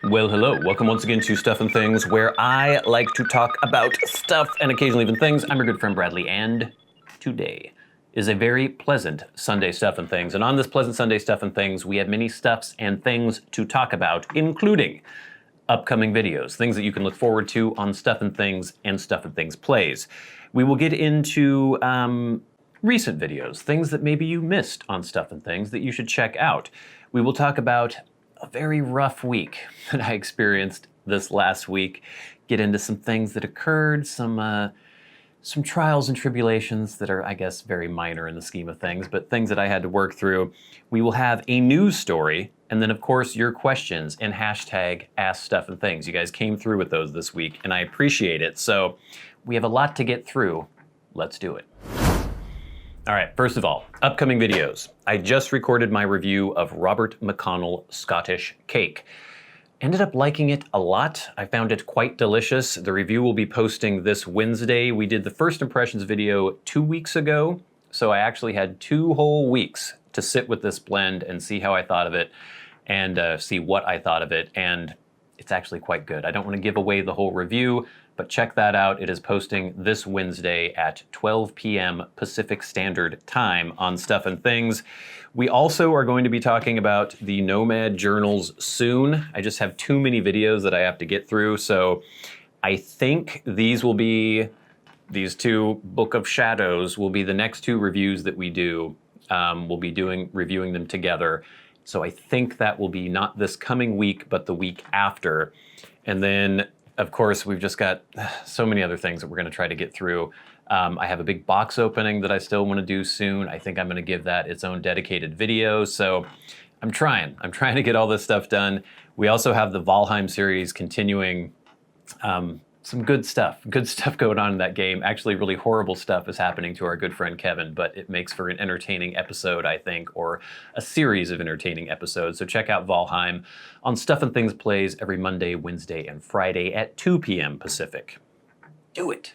Well, hello. Welcome once again to Stuff and Things, where I like to talk about stuff and occasionally even things. I'm your good friend Bradley, and today is a very pleasant Sunday Stuff and Things. And on this pleasant Sunday Stuff and Things, we have many stuffs and things to talk about, including upcoming videos, things that you can look forward to on Stuff and Things and Stuff and Things Plays. We will get into recent videos, things that maybe you missed on Stuff and Things that you should check out. We will talk about a very rough week that I experienced this last week, get into some things that occurred, some trials and tribulations that are, I guess, very minor in the scheme of things, but things that I had to work through. We will have a news story, and then, of course, your questions and hashtag askstuffandthings. You guys came through with those this week, and I appreciate it. So we have a lot to get through. Let's do it. All right, first of all, upcoming videos. I just recorded my review of Robert McConnell Scottish Cake. Ended up liking it a lot. I found it quite delicious. The review will be posting this Wednesday. We did the first impressions video 2 weeks ago, so I actually had 2 whole weeks to sit with this blend and see how I thought of it and see what I thought of it, and it's actually quite good. I don't want to give away the whole review, but check that out. It is posting this Wednesday at 12 p.m. Pacific Standard Time on Stuff and Things. We also are going to be talking about the Nomad journals soon. I just have too many videos that I have to get through, so I think these 2 Book of Shadows will be the next 2 reviews that we do. We'll be reviewing them together. So I think that will be not this coming week, but the week after. And then, of course, we've just got so many other things that we're going to try to get through. I have a big box opening that I still want to do soon. I think I'm going to give that its own dedicated video. So I'm trying to get all this stuff done. We also have the Valheim series continuing. Some good stuff going on in that game. Actually, really horrible stuff is happening to our good friend Kevin, but it makes for an entertaining episode, I think, or a series of entertaining episodes. So check out Valheim on Stuff and Things Plays every Monday, Wednesday, and Friday at 2 p.m. Pacific. Do it.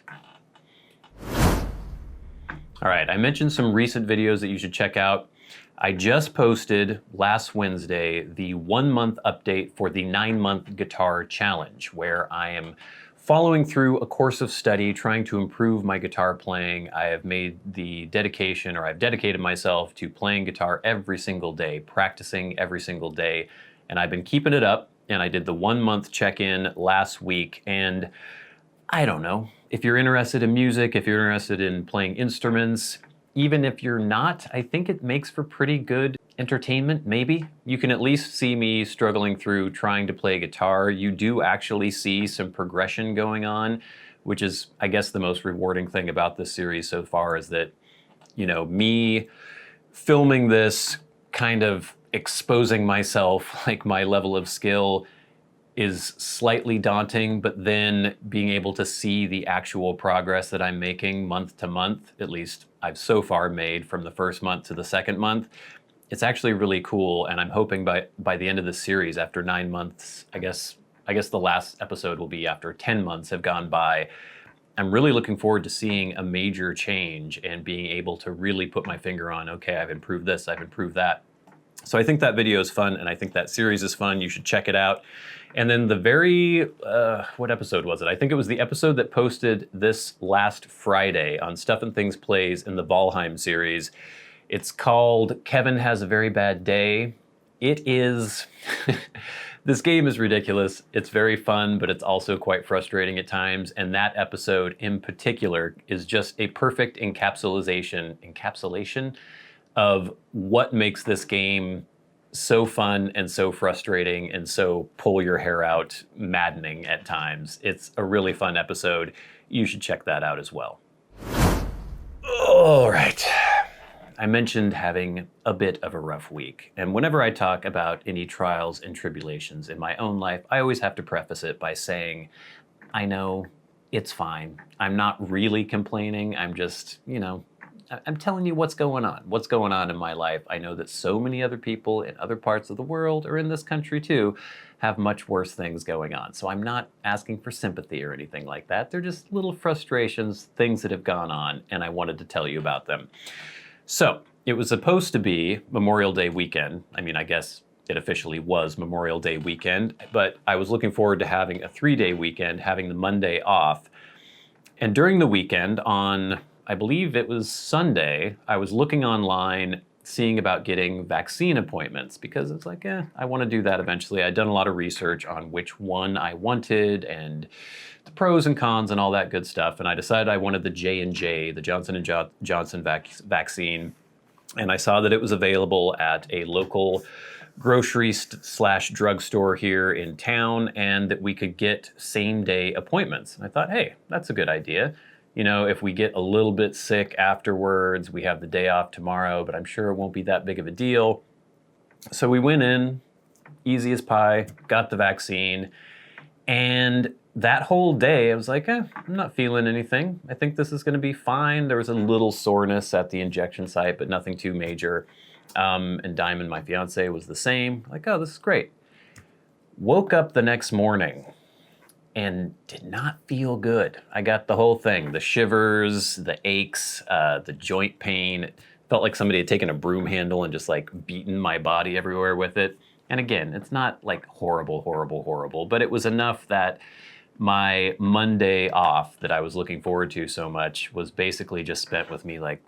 All right, I mentioned some recent videos that you should check out. I just posted last Wednesday the 1-month update for the 9-month guitar challenge, where I am following through a course of study, trying to improve my guitar playing. I have made the dedication, or I've dedicated myself to playing guitar every single day, practicing every single day, and I've been keeping it up, and I did the 1-month check-in last week, and I don't know, if you're interested in music, if you're interested in playing instruments, even if you're not, I think it makes for pretty good entertainment, maybe. You can at least see me struggling through trying to play guitar. You do actually see some progression going on, which is, I guess, the most rewarding thing about this series so far is that, you know, me filming this, kind of exposing myself, like my level of skill is slightly daunting, but then being able to see the actual progress that I'm making month to month, at least I've so far made from the first month to the second month, it's actually really cool, and I'm hoping by the end of this series, after 9 months, I guess the last episode will be after 10 months have gone by. I'm really looking forward to seeing a major change and being able to really put my finger on, okay, I've improved this, I've improved that. So I think that video is fun, and I think that series is fun. You should check it out. And then the what episode was it? I think it was the episode that posted this last Friday on Stuff and Things Plays in the Valheim series. It's called Kevin Has a Very Bad Day. It is, this game is ridiculous. It's very fun, but it's also quite frustrating at times. And that episode in particular is just a perfect encapsulation of what makes this game so fun and so frustrating and so pull your hair out, maddening at times. It's a really fun episode. You should check that out as well. All right. I mentioned having a bit of a rough week, and whenever I talk about any trials and tribulations in my own life, I always have to preface it by saying, I know, it's fine. I'm not really complaining. I'm just, you know, I'm telling you what's going on in my life. I know that so many other people in other parts of the world, or in this country too, have much worse things going on. So I'm not asking for sympathy or anything like that. They're just little frustrations, things that have gone on, and I wanted to tell you about them. So it was supposed to be Memorial Day weekend. I mean, I guess it officially was Memorial Day weekend, but I was looking forward to having a 3-day weekend, having the Monday off. And during the weekend, on, I believe it was Sunday, I was looking online, seeing about getting vaccine appointments, because it's like, I want to do that eventually. I'd done a lot of research on which one I wanted and the pros and cons and all that good stuff. And I decided I wanted the J&J, the Johnson & Johnson vaccine. And I saw that it was available at a local grocery / drugstore here in town, and that we could get same-day appointments. And I thought, hey, that's a good idea. You know, if we get a little bit sick afterwards, we have the day off tomorrow, but I'm sure it won't be that big of a deal. So we went in, easy as pie, got the vaccine, and that whole day I was like, I'm not feeling anything. I think this is going to be fine. There was a little soreness at the injection site, but nothing too major. And Diamond, my fiance, was the same. Like, oh, this is great. Woke up the next morning and did not feel good. I got the whole thing, the shivers, the aches, the joint pain. It felt like somebody had taken a broom handle and just like beaten my body everywhere with it. And again, it's not like horrible, but it was enough that my Monday off that I was looking forward to so much was basically just spent with me like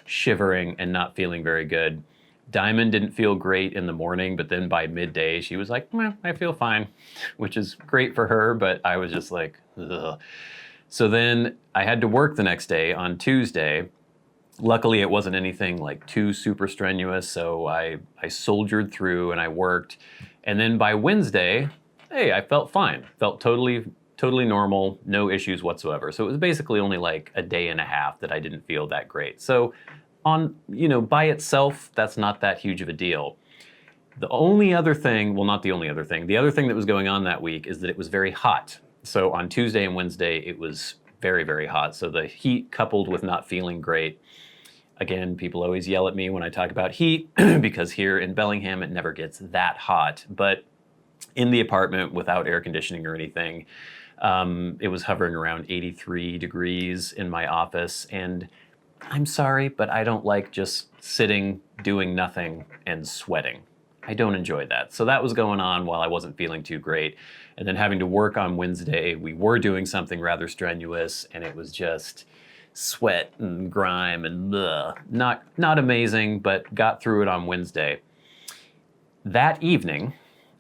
shivering and not feeling very good. Diamond didn't feel great in the morning, but then by midday she was like, I feel fine, which is great for her, but I was just like, ugh. So then I had to work the next day on Tuesday. Luckily, it wasn't anything like too super strenuous, so I soldiered through and I worked. And then by Wednesday, hey, I felt fine. Felt totally normal, no issues whatsoever. So it was basically only like a day and a half that I didn't feel that great. So on, by itself, that's not that huge of a deal. The only other thing, well, not the only other thing, the other thing that was going on that week is that it was very hot. So on Tuesday and Wednesday, it was very, very hot. So the heat coupled with not feeling great. Again, people always yell at me when I talk about heat because here in Bellingham, it never gets that hot. But in the apartment without air conditioning or anything, it was hovering around 83 degrees in my office. And I'm sorry, but I don't like just sitting, doing nothing, and sweating. I don't enjoy that. So that was going on while I wasn't feeling too great. And then having to work on Wednesday, we were doing something rather strenuous, and it was just sweat and grime and ugh. Not amazing, but got through it on Wednesday. That evening,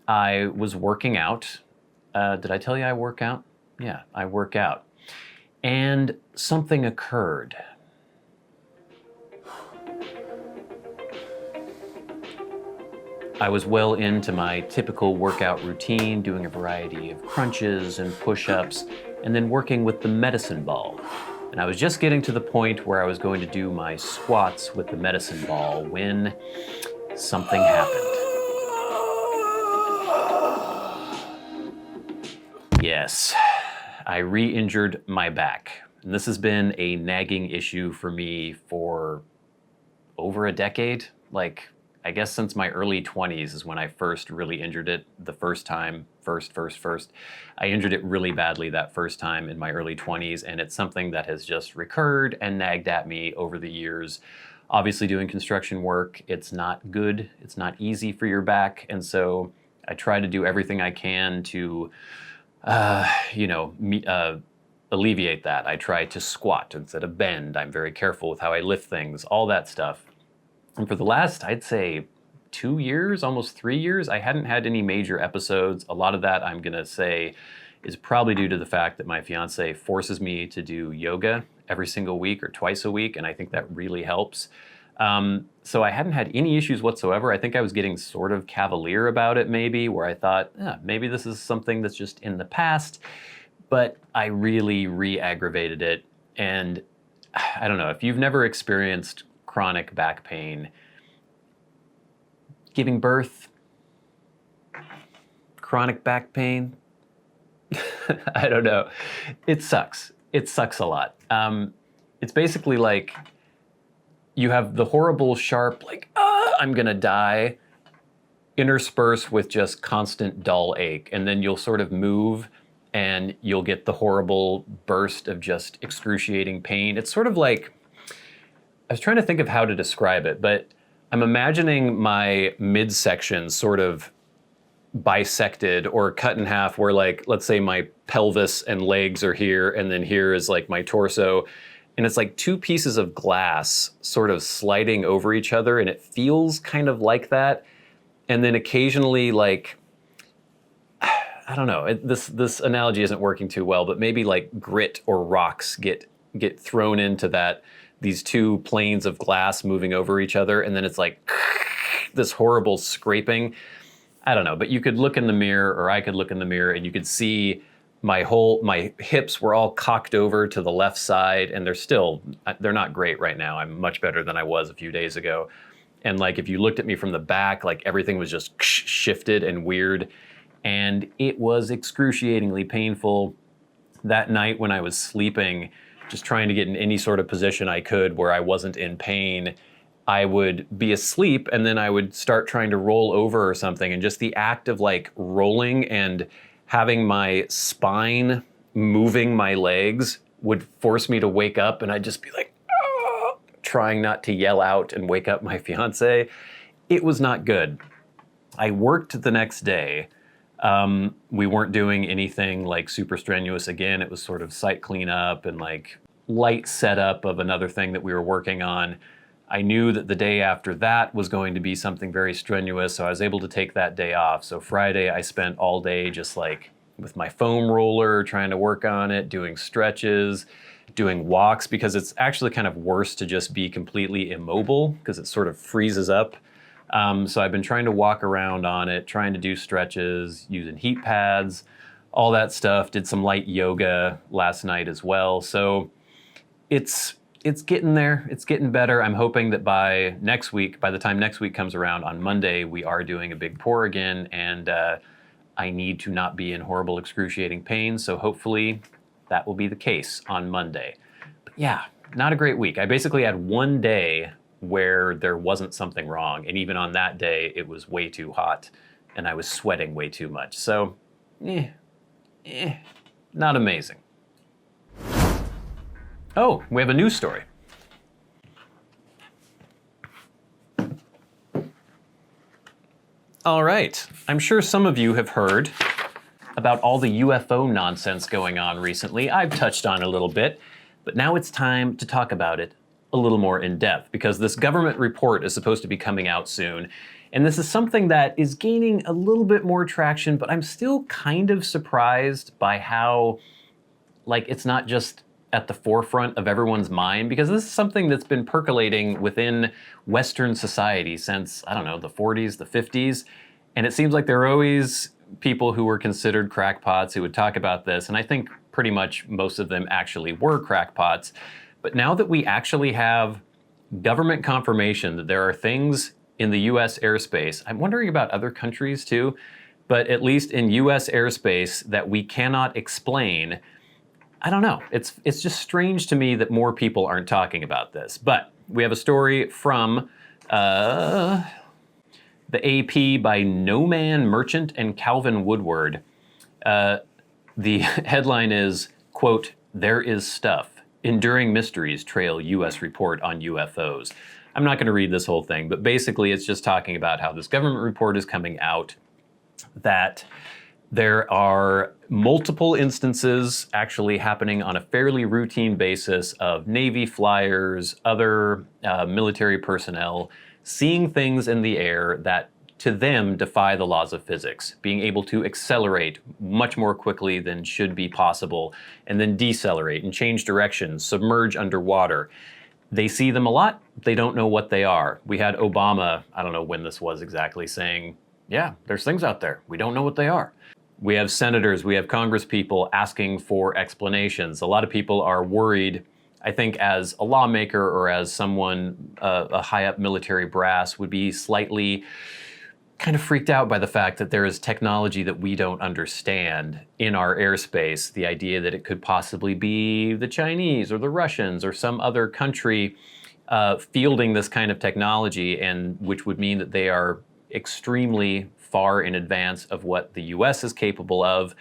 I was working out. Did I tell you I work out? Yeah, I work out. And something occurred. I was well into my typical workout routine, doing a variety of crunches and push-ups, and then working with the medicine ball. And I was just getting to the point where I was going to do my squats with the medicine ball when something happened. Yes, I re-injured my back. And this has been a nagging issue for me for over a decade. Like, I guess since my early 20s is when I first really injured it the first time. I injured it really badly that first time in my early 20s, and it's something that has just recurred and nagged at me over the years. Obviously, doing construction work, it's not good. It's not easy for your back, and so I try to do everything I can to, alleviate that. I try to squat instead of bend. I'm very careful with how I lift things, all that stuff. And for the last, I'd say, 2 years, almost 3 years, I hadn't had any major episodes. A lot of that, I'm going to say, is probably due to the fact that my fiance forces me to do yoga every single week or twice a week, and I think that really helps. So I hadn't had any issues whatsoever. I think I was getting sort of cavalier about it maybe, where I thought, maybe this is something that's just in the past, but I really re-aggravated it. And I don't know, if you've never experienced chronic back pain, giving birth, chronic back pain, I don't know. It sucks. It sucks a lot. It's basically like you have the horrible, sharp, like, I'm gonna die, interspersed with just constant dull ache. And then you'll sort of move and you'll get the horrible burst of just excruciating pain. It's sort of like, I was trying to think of how to describe it, but I'm imagining my midsection sort of bisected or cut in half where, like, let's say my pelvis and legs are here, and then here is like my torso. And it's like two pieces of glass sort of sliding over each other, and it feels kind of like that. And then occasionally, like, I don't know, this analogy isn't working too well, but maybe like grit or rocks get thrown into these two planes of glass moving over each other, and then it's like this horrible scraping. I don't know, but you could look in the mirror, or I could look in the mirror, and you could see my hips were all cocked over to the left side, and they're not great right now. I'm much better than I was a few days ago. And like, if you looked at me from the back, like everything was just shifted and weird. And it was excruciatingly painful that night when I was sleeping, just trying to get in any sort of position I could where I wasn't in pain. I would be asleep, and then I would start trying to roll over or something. And just the act of like rolling and having my spine moving my legs would force me to wake up, and I'd just be like, oh, trying not to yell out and wake up my fiance. It was not good. I worked the next day. We weren't doing anything like super strenuous again. It was sort of site cleanup and like light setup of another thing that we were working on. I knew that the day after that was going to be something very strenuous, so I was able to take that day off. So Friday I spent all day just like with my foam roller, trying to work on it, doing stretches, doing walks, because it's actually kind of worse to just be completely immobile because it sort of freezes up. So I've been trying to walk around on it, trying to do stretches, using heat pads, all that stuff. Did some light yoga last night as well. So it's getting there. It's getting better. I'm hoping that by the time next week comes around on Monday, we are doing a big pour again, and I need to not be in horrible, excruciating pain. So hopefully that will be the case on Monday. But yeah, not a great week. I basically had one day where there wasn't something wrong, and even on that day, it was way too hot, and I was sweating way too much. So, not amazing. Oh, we have a news story. All right, I'm sure some of you have heard about all the UFO nonsense going on recently. I've touched on it a little bit, but now it's time to talk about it a little more in depth, because this government report is supposed to be coming out soon. And this is something that is gaining a little bit more traction, but I'm still kind of surprised by how, like, it's not just at the forefront of everyone's mind, because this is something that's been percolating within Western society since, I don't know, the 40s, the 50s. And it seems like there are always people who were considered crackpots who would talk about this. And I think pretty much most of them actually were crackpots. But now that we actually have government confirmation that there are things in the US airspace, I'm wondering about other countries too, but at least in US airspace that we cannot explain, I don't know. It's just strange to me that more people aren't talking about this. But we have a story from the AP by Nomad Merchant and Calvin Woodward. The headline is, quote, "There is stuff. Enduring mysteries trail U.S. report on UFOs." I'm not going to read this whole thing, but basically it's just talking about how this government report is coming out that there are multiple instances actually happening on a fairly routine basis of Navy flyers, other military personnel, seeing things in the air that to them defy the laws of physics, being able to accelerate much more quickly than should be possible, and then decelerate and change directions, submerge underwater. They see them a lot, they don't know what they are. We had Obama, I don't know when this was exactly, saying, yeah, there's things out there, we don't know what they are. We have senators, we have congresspeople asking for explanations. A lot of people are worried, I think as a lawmaker or as someone, a high up military brass, would be slightly kind of freaked out by the fact that there is technology that we don't understand in our airspace. The idea that it could possibly be the Chinese or the Russians or some other country fielding this kind of technology, and which would mean that they are extremely far in advance of what the US is capable of.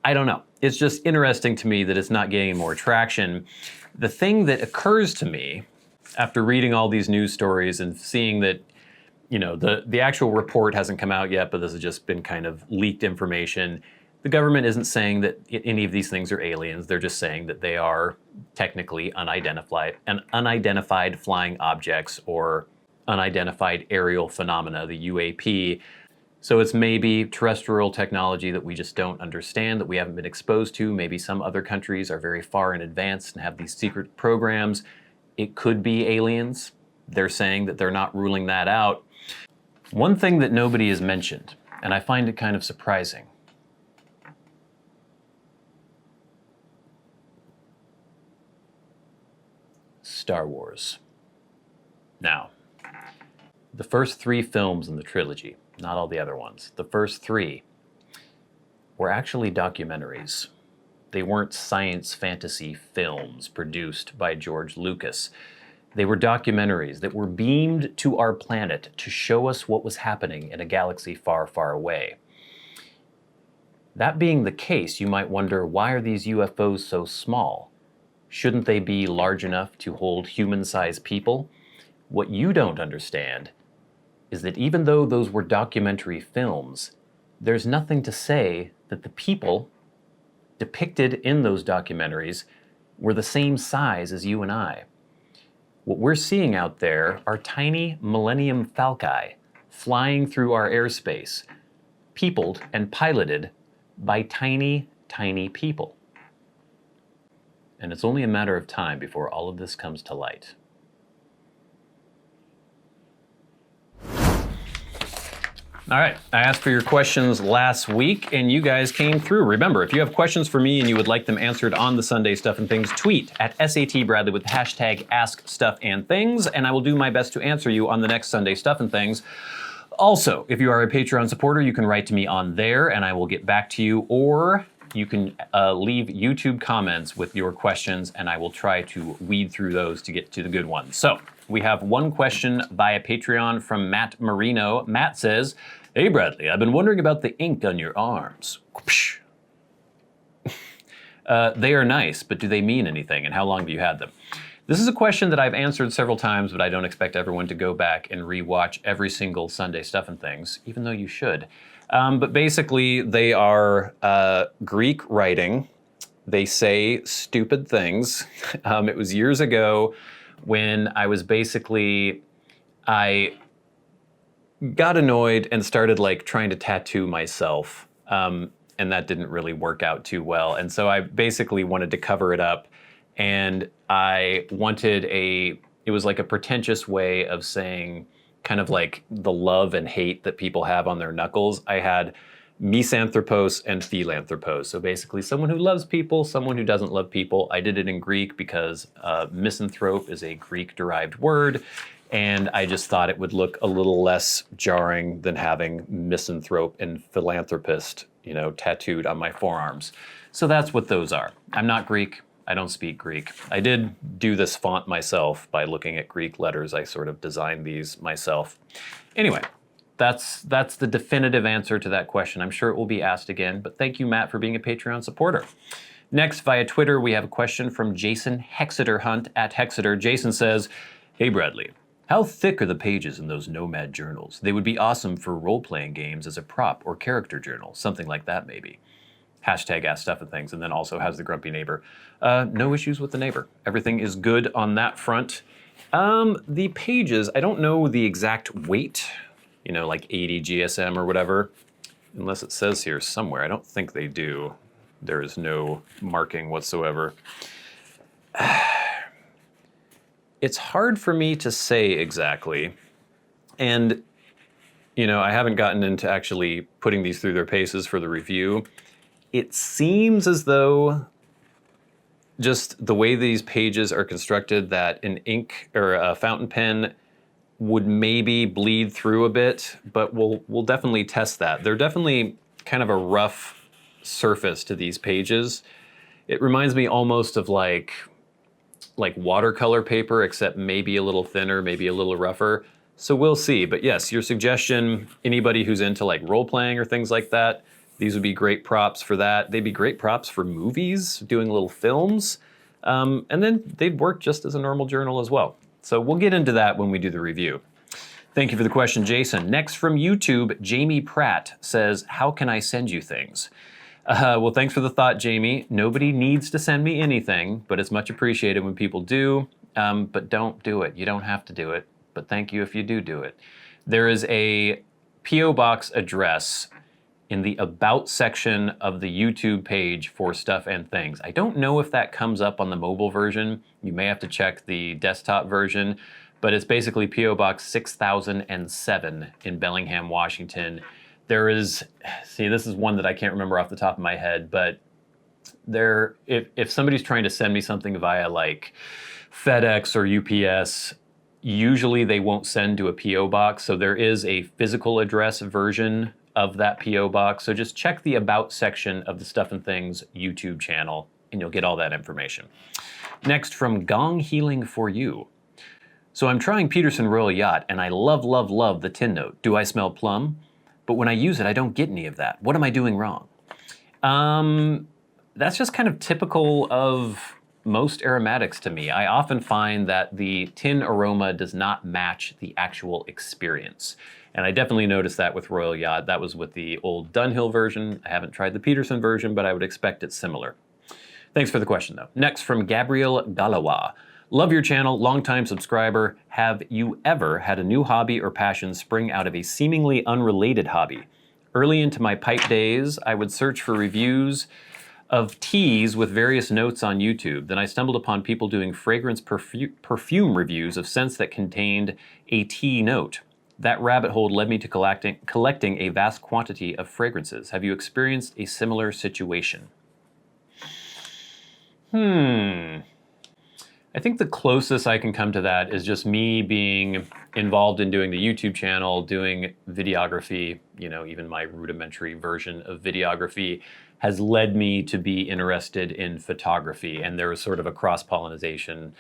I don't know. It's just interesting to me that it's not gaining more traction. The thing that occurs to me after reading all these news stories and seeing that you know, the actual report hasn't come out yet, but this has just been kind of leaked information. The government isn't saying that any of these things are aliens. They're just saying that they are technically unidentified flying objects or unidentified aerial phenomena, the UAP. So it's maybe terrestrial technology that we just don't understand, that we haven't been exposed to. Maybe some other countries are very far in advance and have these secret programs. It could be aliens. They're saying that they're not ruling that out. One thing that nobody has mentioned, and I find it kind of surprising, Star Wars. Now, the first 3 films in the trilogy, not all the other ones, the first 3 were actually documentaries. They weren't science fantasy films produced by George Lucas. They were documentaries that were beamed to our planet to show us what was happening in a galaxy far, far away. That being the case, you might wonder, why are these UFOs so small? Shouldn't they be large enough to hold human-sized people? What you don't understand is that even though those were documentary films, there's nothing to say that the people depicted in those documentaries were the same size as you and I. What we're seeing out there are tiny Millennium Falcon flying through our airspace, peopled and piloted by tiny, tiny people. And it's only a matter of time before all of this comes to light. All right, I asked for your questions last week and you guys came through. Remember, if you have questions for me and you would like them answered on the Sunday Stuff and Things, tweet at @SATBradley with hashtag askstuffandthings, and I will do my best to answer you on the next Sunday Stuff and Things. Also, if you are a Patreon supporter, you can write to me on there and I will get back to you, or you can leave YouTube comments with your questions and I will try to weed through those to get to the good ones. So, we have one question via Patreon from Matt Marino. Matt says, "Hey Bradley, I've been wondering about the ink on your arms." They are nice, but do they mean anything, and how long have you had them? This is a question that I've answered several times, but I don't expect everyone to go back and rewatch every single Sunday Stuff and Things, even though you should. But basically, they are Greek writing. They say stupid things. It was years ago when I got annoyed and started like trying to tattoo myself. And that didn't really work out too well. And so I basically wanted to cover it up. And I wanted it was like a pretentious way of saying kind of like the love and hate that people have on their knuckles. I had misanthropos and philanthropos. So basically someone who loves people, someone who doesn't love people. I did it in Greek because misanthrope is a Greek-derived word, and I just thought it would look a little less jarring than having misanthrope and philanthropist, tattooed on my forearms. So that's what those are. I'm not Greek. I don't speak Greek. I did do this font myself by looking at Greek letters. I sort of designed these myself. Anyway, that's the definitive answer to that question. I'm sure it will be asked again, but thank you, Matt, for being a Patreon supporter. Next, via Twitter, we have a question from Jason Hexeter Hunt at Hexeter. Jason says, "Hey Bradley, how thick are the pages in those Nomad journals? They would be awesome for role-playing games as a prop or character journal, something like that maybe. Hashtag askstuffandthings," and then also has the grumpy neighbor. No issues with the neighbor. Everything is good on that front. The pages, I don't know the exact weight, like 80 GSM or whatever, unless it says here somewhere. I don't think they do. There is no marking whatsoever. It's hard for me to say exactly, and I haven't gotten into actually putting these through their paces for the review. It seems as though just the way these pages are constructed that an ink or a fountain pen would maybe bleed through a bit, but we'll definitely test that. They're definitely kind of a rough surface to these pages. It reminds me almost of like watercolor paper, except maybe a little thinner, maybe a little rougher. So we'll see. But yes, your suggestion, anybody who's into like role-playing or things like that, these would be great props for that. They'd be great props for movies, doing little films. And then they'd work just as a normal journal as well. So we'll get into that when we do the review. Thank you for the question, Jason. Next from YouTube, Jamie Pratt says, how can I send you things? Well, thanks for the thought, Jamie. Nobody needs to send me anything, but it's much appreciated when people do. But don't do it. You don't have to do it, but thank you if you do it. There is a P.O. Box address in the About section of the YouTube page for Stuff and Things. I don't know if that comes up on the mobile version. You may have to check the desktop version, but it's basically P.O. Box 6007 in Bellingham, Washington. There is, see, this is one that I can't remember off the top of my head, but if somebody's trying to send me something via like FedEx or UPS, usually they won't send to a P.O. box, so there is a physical address version of that P.O. box. So just check the About section of the Stuff and Things YouTube channel, and you'll get all that information. Next, from Gong Healing for You. So I'm trying Peterson Royal Yacht, and I love, love, love the tin note. Do I smell plum? But when I use it, I don't get any of that. What am I doing wrong? That's just kind of typical of most aromatics to me. I often find that the tin aroma does not match the actual experience. And I definitely noticed that with Royal Yacht. That was with the old Dunhill version. I haven't tried the Peterson version, but I would expect it's similar. Thanks for the question, though. Next, from Gabriel Galawa. Love your channel, longtime subscriber. Have you ever had a new hobby or passion spring out of a seemingly unrelated hobby? Early into my pipe days, I would search for reviews of teas with various notes on YouTube. Then I stumbled upon people doing fragrance perfume reviews of scents that contained a tea note. That rabbit hole led me to collecting a vast quantity of fragrances. Have you experienced a similar situation? I think the closest I can come to that is just me being involved in doing the YouTube channel, doing videography, you know, even my rudimentary version of videography has led me to be interested in photography. And there was sort of a cross-pollination.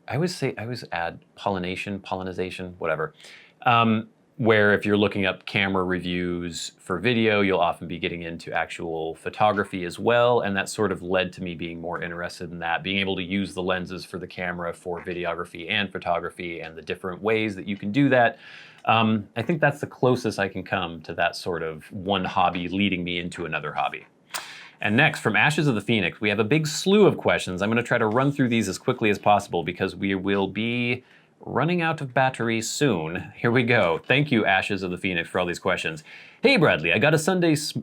I always add pollination, whatever. Where if you're looking up camera reviews for video, you'll often be getting into actual photography as well. And that sort of led to me being more interested in that, being able to use the lenses for the camera for videography and photography and the different ways that you can do that. I think that's the closest I can come to that sort of one hobby leading me into another hobby. And next, from Ashes of the Phoenix, we have a big slew of questions. I'm going to try to run through these as quickly as possible because we will be running out of battery soon. Here we go. Thank you, Ashes of the Phoenix, for all these questions. Hey Bradley, I got a Sunday Stuff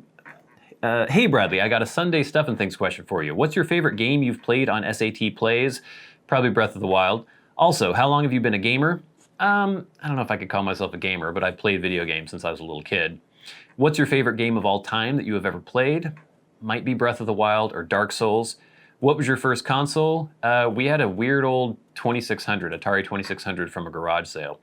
and Things question for you. What's your favorite game you've played on SAT Plays? Probably Breath of the Wild. Also, how long have you been a gamer? I don't know if I could call myself a gamer, but I've played video games since I was a little kid. What's your favorite game of all time that you have ever played? Might be Breath of the Wild or Dark Souls. What was your first console? We had a weird old Atari 2600 from a garage sale.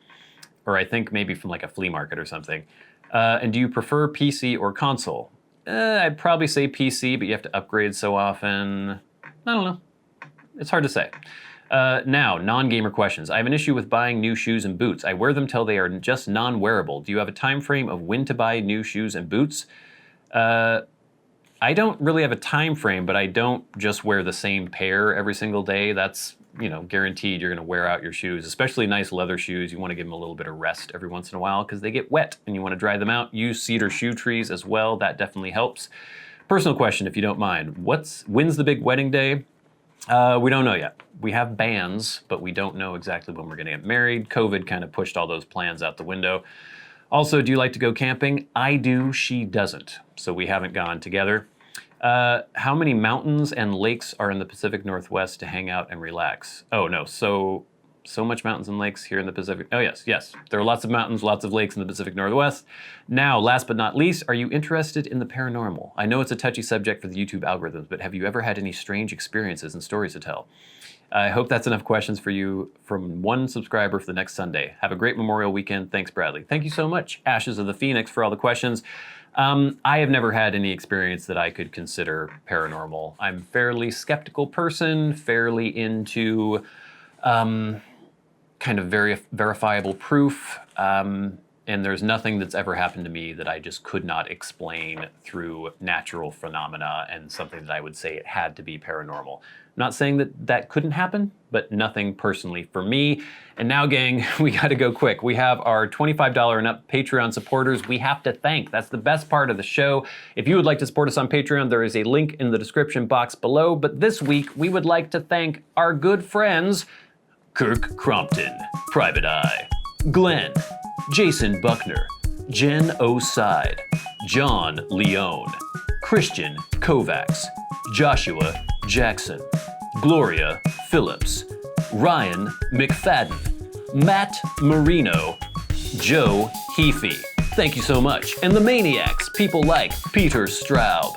Or I think maybe from like a flea market or something. And do you prefer PC or console? I'd probably say PC, but you have to upgrade so often. I don't know. It's hard to say. Now, non-gamer questions. I have an issue with buying new shoes and boots. I wear them till they are just non-wearable. Do you have a time frame of when to buy new shoes and boots? I don't really have a time frame, but I don't just wear the same pair every single day. That's, you know, guaranteed you're going to wear out your shoes, especially nice leather shoes. You want to give them a little bit of rest every once in a while because they get wet and you want to dry them out. Use cedar shoe trees as well. That definitely helps. Personal question, if you don't mind. When's the big wedding day? We don't know yet. We have bands, but we don't know exactly when we're going to get married. COVID kind of pushed all those plans out the window. Also, do you like to go camping? I do, she doesn't. So we haven't gone together. How many mountains and lakes are in the Pacific Northwest to hang out and relax? Oh no, so much mountains and lakes here in the Pacific. Oh yes. There are lots of mountains, lots of lakes in the Pacific Northwest. Now, last but not least, are you interested in the paranormal? I know it's a touchy subject for the YouTube algorithms, but have you ever had any strange experiences and stories to tell? I hope that's enough questions for you from one subscriber for the next Sunday. Have a great Memorial weekend. Thanks, Bradley. Thank you so much, Ashes of the Phoenix, for all the questions. I have never had any experience that I could consider paranormal. I'm a fairly skeptical person, fairly into kind of very verifiable proof. And there's nothing that's ever happened to me that I just could not explain through natural phenomena and something that I would say it had to be paranormal. I'm not saying that that couldn't happen, but nothing personally for me. And now, gang, we gotta go quick. We have our $25 and up Patreon supporters we have to thank. That's the best part of the show. If you would like to support us on Patreon, there is a link in the description box below. But this week, we would like to thank our good friends, Kirk Crompton, Private Eye, Glenn, Jason Buckner, Jen O'Side, John Leone, Krisztian Kovacs, Joshua Jackson, Gloria Phillips, Ryan McFadin, Matt Marino, Joe Heaphy. Thank you so much. And the Maniacs, people like Peter Straub,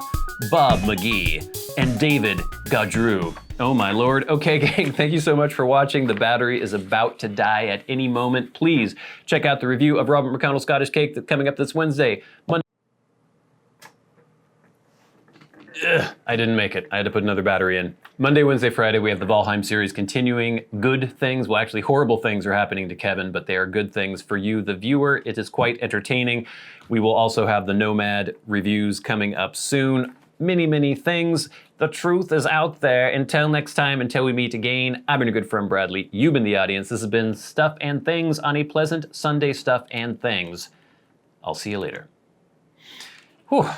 Bob Magee, and David Gaudreau. Oh my lord. Okay, gang, thank you so much for watching. The battery is about to die at any moment. Please check out the review of Robert McConnell's Scottish Cake that's coming up this Wednesday. I didn't make it. I had to put another battery in. Monday, Wednesday, Friday, we have the Valheim series continuing. Good things, well actually horrible things are happening to Kevin, but they are good things for you, the viewer. It is quite entertaining. We will also have the Nomad reviews coming up soon. Many things. The truth is out there. Until next time, until we meet again, I've been your good friend Bradley. You've been the audience. This has been Stuff and Things on a pleasant Sunday. Stuff and Things. I'll see you later. Whew.